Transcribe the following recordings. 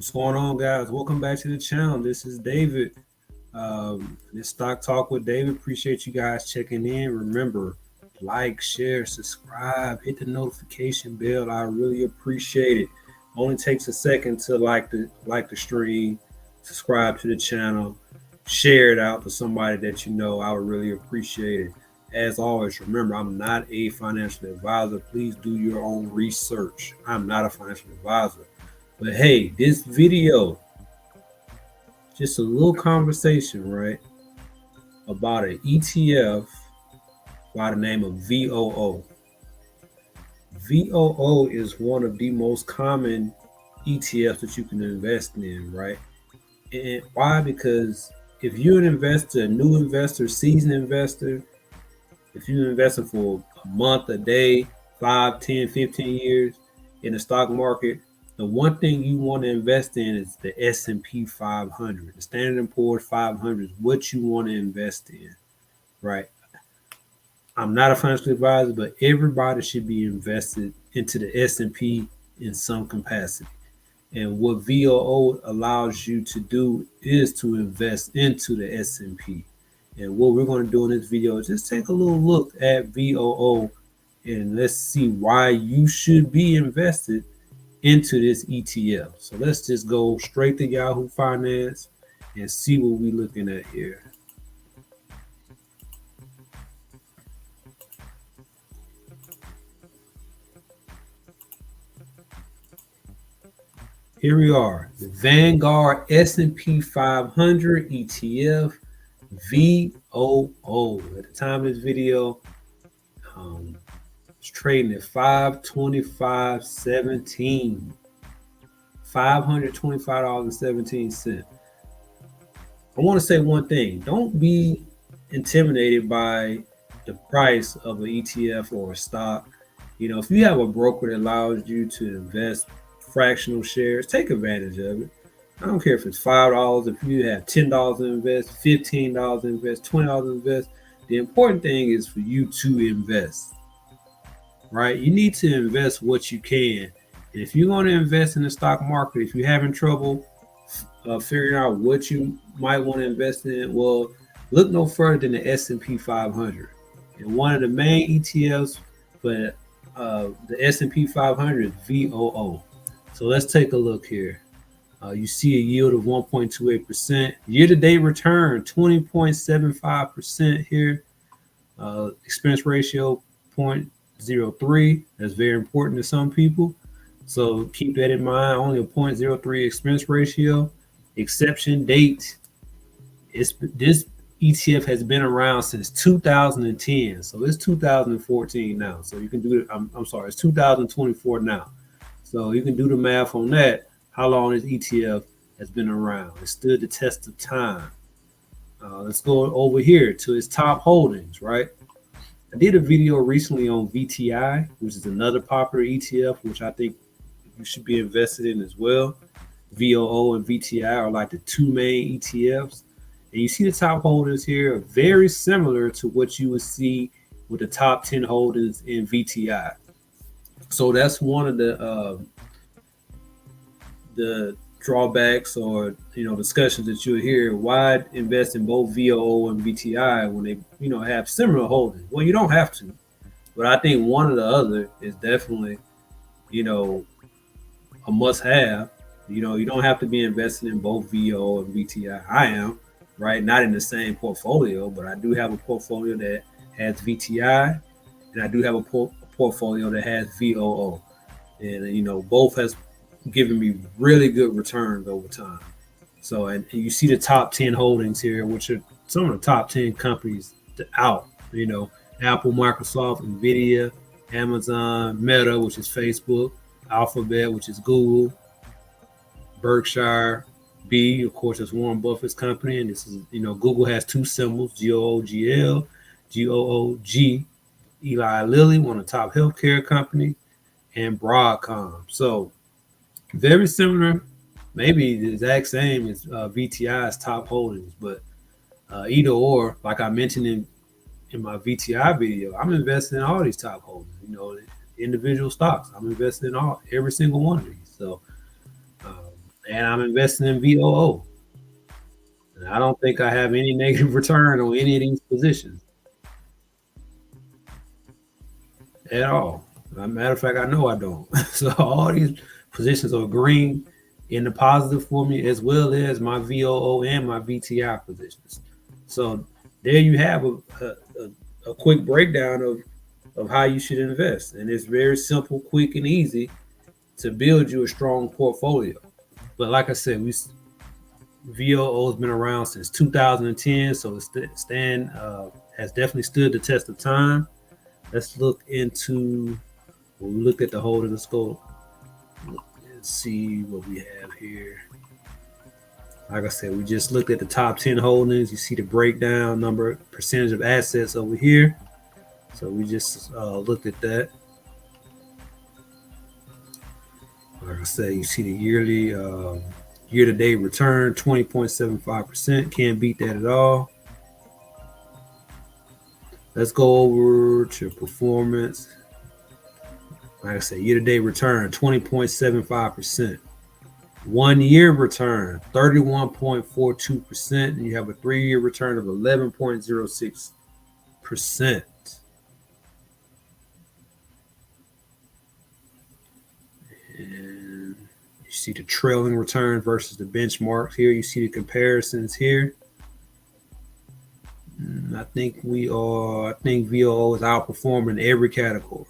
What's going on, guys? Welcome back to the channel. This is David. This Stock Talk with David. Appreciate you guys checking in. Remember, like, share, subscribe, hit the notification bell. I really appreciate it. Only takes a second to like the stream, subscribe to the channel, share it out to somebody that you know. I would really appreciate it. As always, remember, I'm not a financial advisor. Please do your own research. I'm not a financial advisor. But hey, this video, just a little conversation, right, about an ETF by the name of VOO. VOO is one of the most common ETFs that you can invest in, right? And why? Because if you're an investor, a new investor, seasoned investor, if you're investing for a month, a day, 5, 10, 15 years in the stock market, the one thing you want to invest in is the S&P 500. The Standard & Poor's 500 is what you want to invest in, right? I'm not a financial advisor, but everybody should be invested into the S&P in some capacity. And what VOO allows you to do is to invest into the S&P. And what we're going to do in this video is just take a little look at VOO and let's see why you should be invested into this ETF. So let's just go straight to Yahoo Finance and see what we're looking at here. Here we are, the Vanguard S&P 500 ETF VOO. At the time of this video, it's trading at $525.17. $525.17. I want to say one thing. Don't be intimidated by the price of an ETF or a stock. You know, if you have a broker that allows you to invest fractional shares, take advantage of it. I don't care if it's $5, if you have $10 to invest, $15 to invest, $20 to invest. The important thing is for you to invest, right? You need to invest what you can. And if you're going to invest in the stock market, if you're having trouble figuring out what you might want to invest in, well, look no further than the S&P 500. And one of the main ETFs for the S&P 500 is VOO. So let's take a look here. You see a yield of 1.28%. Year-to-date return, 20.75% here. Expense ratio, 0.03. That's very important to some people. So keep that in mind. Only a 0.03 expense ratio. Exception date. This ETF has been around since 2010. So it's 2014 now. So you can do it. I'm sorry, it's 2024 now. So you can do the math on that. How long this ETF has been around. It stood the test of time. Let's go over here to its top holdings, right? I did a video recently on VTI, which is another popular ETF, which I think you should be invested in as well. VOO and VTI are like the two main ETFs. And you see the top holdings here are very similar to what you would see with the top 10 holdings in VTI. So that's one of the drawbacks or discussions that you'll hear. Why invest in both VOO and VTI when they have similar holdings? Well, you don't have to, but I think one or the other is definitely a must-have. You don't have to be invested in both VOO and VTI. I am, right? Not in the same portfolio, but I do have a portfolio that has VTI, and I do have a portfolio that has VOO, and both has given me really good returns over time. So, and you see the top 10 holdings here, which are some of the top 10 companies out. Apple, Microsoft, Nvidia, Amazon, Meta, which is Facebook, Alphabet, which is Google, Berkshire, B, of course, is Warren Buffett's company, and this is Google has two symbols: GOOGL, GOOG. Eli Lilly, one of the top healthcare company, and Broadcom. So very similar, maybe the exact same as VTI's top holdings, but either or, like I mentioned in my VTI video, I'm investing in all these top holdings, individual stocks. I'm investing in every single one of these. So and I'm investing in VOO. And I don't think I have any negative return on any of these positions at all. As a matter of fact, I know I don't. So all these positions are green in the positive for me, as well as my VOO and my VTI positions. So there you have a quick breakdown of how you should invest. And it's very simple, quick, and easy to build you a strong portfolio. But like I said, VOO has been around since 2010, so it has definitely stood the test of time. Let's look into when we look at the whole of the scope. Let's see what we have here. Like I said, we just looked at the top 10 holdings. You see the breakdown number, percentage of assets over here. So we just looked at that. Like I said, you see the yearly year-to-date return, 20.75%. Can't beat that at all. Let's go over to performance. Like I said, year-to-date return, 20.75%. 1 year return, 31.42%. And you have a 3 year return of 11.06%. And you see the trailing return versus the benchmarks here. You see the comparisons here. I think VOO is outperforming every category.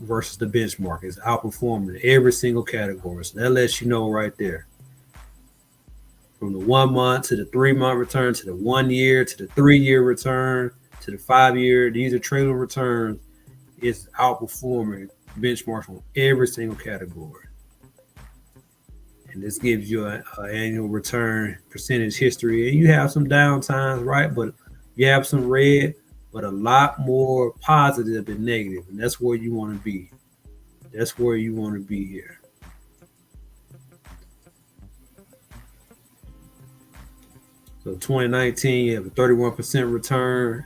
Versus the benchmark is outperforming every single category. So that lets you know right there. From the 1 month to the 3 month return to the 1 year to the 3 year return to the 5 year, these are trailing returns. It's outperforming benchmarks on every single category. And this gives you an annual return percentage history. And you have some downtimes, right? But you have some red, but a lot more positive than negative. And that's where you want to be. That's where you want to be here. So 2019, you have a 31% return.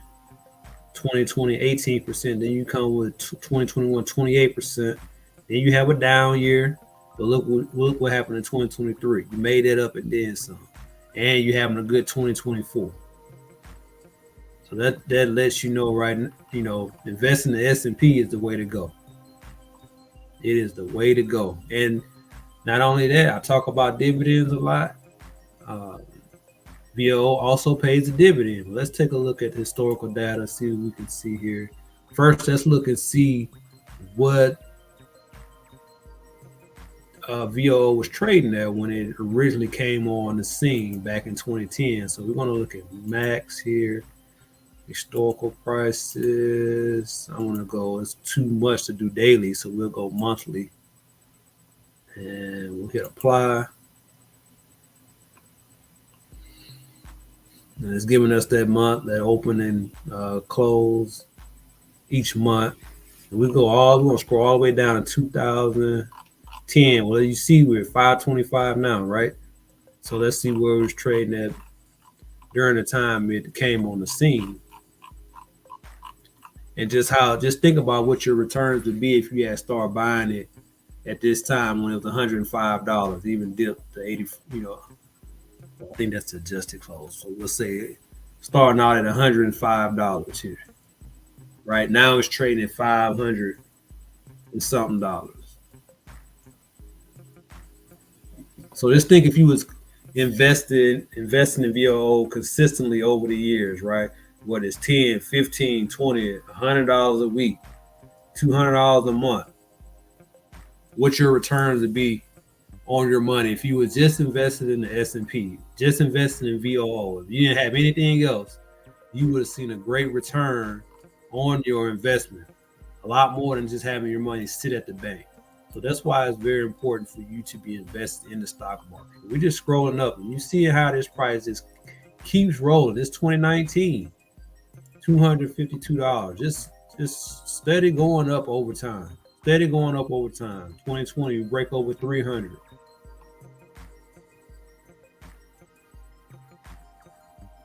2020, 18%. Then you come with 2021, 28%. Then you have a down year. But look what happened in 2023. You made that up and then some. And you're having a good 2024. So that lets you know, right? Investing in the S&P is the way to go. It is the way to go. And not only that, I talk about dividends a lot. VOO also pays a dividend. Let's take a look at historical data, see what we can see here. First, let's look and see what VOO was trading at when it originally came on the scene back in 2010. So we're going to look at max here, historical prices. I want to go, it's too much to do daily, so we'll go monthly. And we'll hit apply. And it's giving us that month, that open and close each month. And we're going to scroll all the way down to 2010. Well, you see we're at 525 now, right? So let's see where it was trading at during the time it came on the scene. And just think about what your returns would be if you had started buying it at this time when it was $105, even dipped to 80, I think that's the adjusted close. So we'll say starting out at $105 here. Right now it's trading at $500 and something dollars. So just think if you was investing in VOO consistently over the years, right? What is 10, 15, 20, $100 a week, $200 a month, what your returns would be on your money if you were just invested in the S&P, just invested in VOO. If you didn't have anything else, you would have seen a great return on your investment, a lot more than just having your money sit at the bank. So that's why it's very important for you to be invested in the stock market. We're just scrolling up and you see how this price just keeps rolling. It's 2019, $252. Just steady going up over time. Steady going up over time. 2020, we break over 300.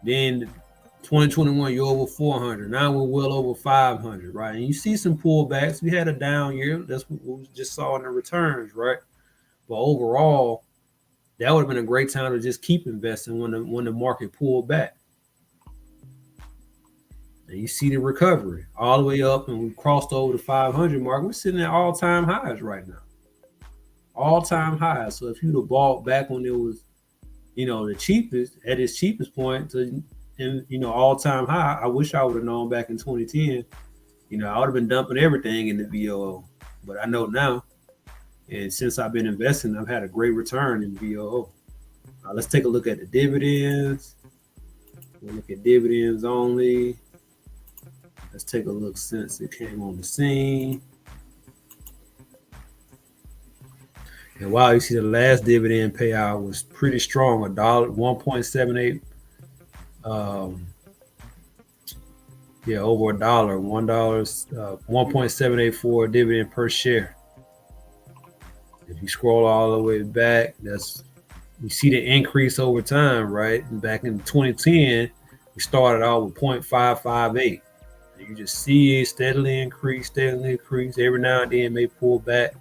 Then 2021, you're over 400. Now we're well over 500, right? And you see some pullbacks. We had a down year. That's what we just saw in the returns, right? But overall, that would have been a great time to just keep investing when the market pulled back. And you see the recovery all the way up, and we crossed over the 500 mark. We're sitting at all-time highs right now, all-time highs. So if you'd have bought back when it was, the cheapest, at its cheapest point, to and all-time high, I wish I would have known back in 2010. I would have been dumping everything in the VOO, but I know now. And since I've been investing, I've had a great return in VOO. Let's take a look at the dividends. We'll look at dividends only. Let's take a look since it came on the scene. And wow, you see the last dividend payout was pretty strong, $1.78. Over $1, 1.784 dividend per share. If you scroll all the way back, you see the increase over time, right? And back in 2010, we started out with 0.558. You just see it steadily increase. Every now and then it may pull back,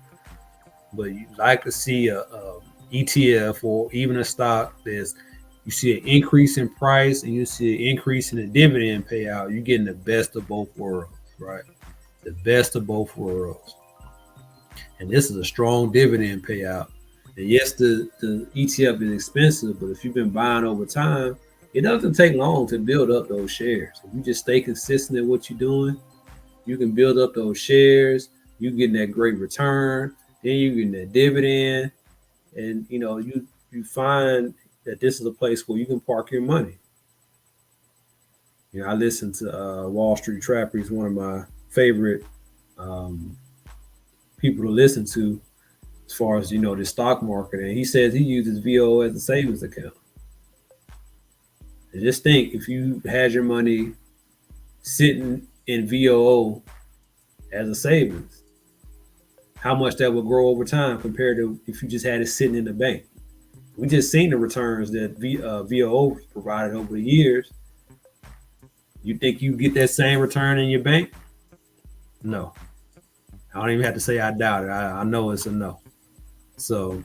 but you like to see a ETF or even a stock that's you see an increase in price and you see an increase in the dividend payout. You're getting the best of both worlds, right? The best of both worlds. And this is a strong dividend payout. And yes, the ETF is expensive, but if you've been buying over time, it doesn't take long to build up those shares. If you just stay consistent in what you're doing, you can build up those shares. You get that great return. Then you get that dividend. And, you find that this is a place where you can park your money. I listen to Wall Street Trapper. He's one of my favorite people to listen to as far as, the stock market. And he says he uses VOO as a savings account. And just think, if you had your money sitting in VOO as a savings, how much that would grow over time compared to if you just had it sitting in the bank. We just seen the returns that VOO provided over the years. You think you get that same return in your bank? No. I don't even have to say I doubt it. I know it's a no. So,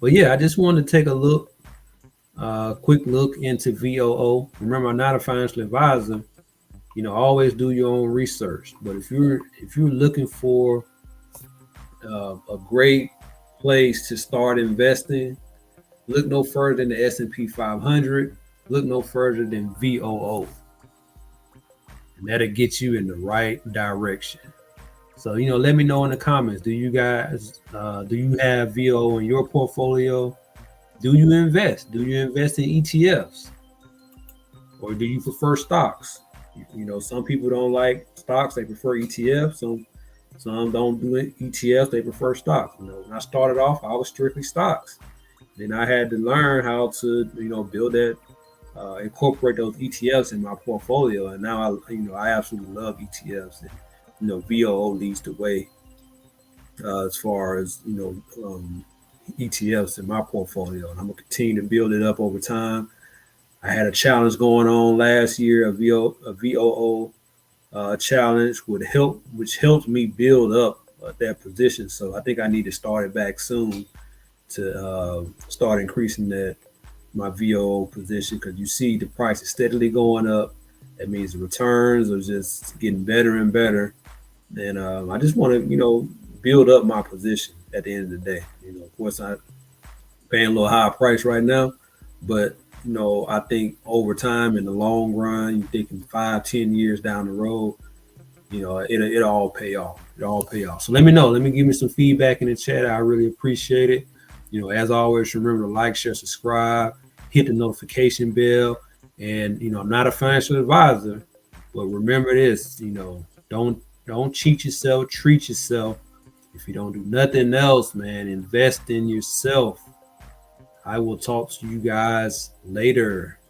but yeah, I just wanted to take a quick look into VOO. Remember, I'm not a financial advisor. Always do your own research. But if you're looking for a great place to start investing, look no further than the S&P 500. Look no further than VOO, and that'll get you in the right direction. So let me know in the comments. Do you guys do you have VOO in your portfolio? Do you invest? Do you invest in ETFs? Or do you prefer stocks? Some people don't like stocks, they prefer ETFs. Some don't do ETFs, they prefer stocks. When I started off, I was strictly stocks. Then I had to learn how to, build that, incorporate those ETFs in my portfolio. And now I absolutely love ETFs. And, VOO leads the way as far as, ETFs in my portfolio, and I'm gonna continue to build it up over time. I had a challenge going on last year, a VOO challenge which helped me build up that position. So I think I need to start it back soon to start increasing my VOO position, because you see the price is steadily going up. That means the returns are just getting better and better. And I just want to build up my position at the end of the day. Of course, I'm paying a little higher price right now, but I think over time, in the long run, you're thinking 5-10 years down the road, it all pay off. It all pay off. So let me know. Give me some feedback in the chat. I really appreciate it. As always, remember to like, share, subscribe, hit the notification bell. And I'm not a financial advisor, but remember this: don't cheat yourself, treat yourself. If you don't do nothing else, man, invest in yourself. I will talk to you guys later.